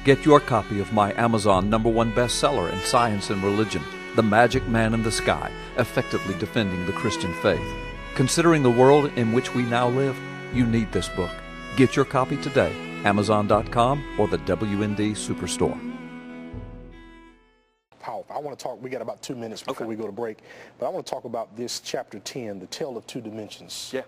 Get your copy of my Amazon #1 bestseller in science and religion, The Magic Man in the Sky, Effectively Defending the Christian Faith. Considering the world in which we now live, you need this book. Get your copy today, Amazon.com or the WND Superstore. Powerful. I want to talk, we got about 2 minutes before we go to break, but I want to talk about this chapter 10, The Tale of Two Dimensions. Yeah.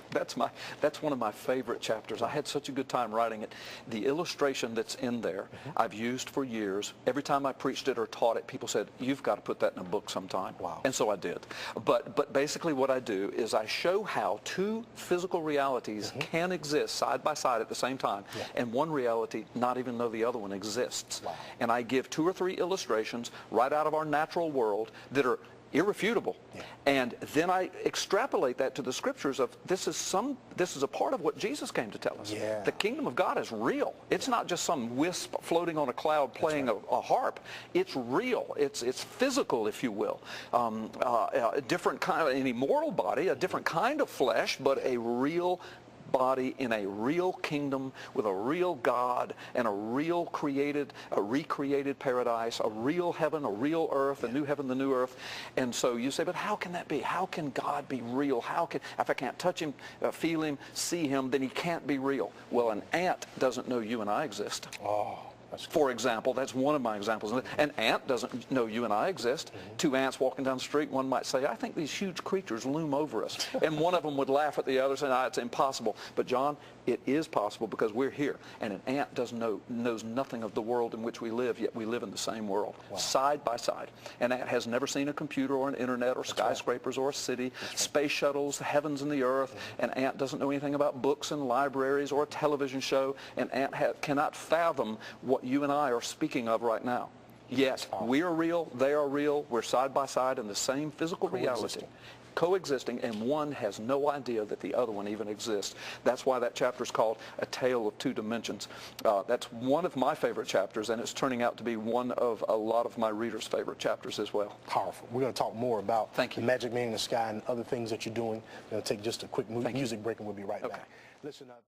That's one of my favorite chapters. I had such a good time writing it. The illustration that's in there, I've used for years. Every time I preached it or taught it, people said, you've got to put that in a book sometime. Wow. And so I did. But basically what I do is I show how two physical realities can exist side by side at the same time, and one reality not even know the other one exists. Wow. And I give 2 or 3 illustrations right out of our natural world that are irrefutable, and then I extrapolate that to the scriptures of this is a part of what Jesus came to tell us. The kingdom of God is real. It's not just some wisp floating on a cloud playing a harp. It's real. It's physical, if you will. A different kind of an immortal body, a different kind of flesh, but a real body in a real kingdom with a real God and a real recreated paradise, a real heaven, a real earth, a new heaven, the new earth. And so you say, but how can that be? How can God be real? If I can't touch him, feel him, see him, then he can't be real. Well, an ant doesn't know you and I exist. For example, that's one of my examples. An ant doesn't know you and I exist. 2 ants walking down the street, one might say, I think these huge creatures loom over us. And one of them would laugh at the other saying, it's impossible. But John, it is possible because we're here. And an ant knows nothing of the world in which we live, yet we live in the same world, side by side. An ant has never seen a computer or an internet or skyscrapers or a city, space shuttles, the heavens and the earth. An ant doesn't know anything about books and libraries or a television show. An ant cannot fathom what you and I are speaking of right now. Yes, we are real, they are real, we're side by side in the same physical reality, coexisting, and one has no idea that the other one even exists. That's why that chapter is called A Tale of Two Dimensions. That's one of my favorite chapters, and it's turning out to be one of a lot of my readers' favorite chapters as well. Powerful. We're going to talk more about the Magic Man in the Sky and other things that you're doing. We're going to take just a quick music break, and we'll be right back. Listen.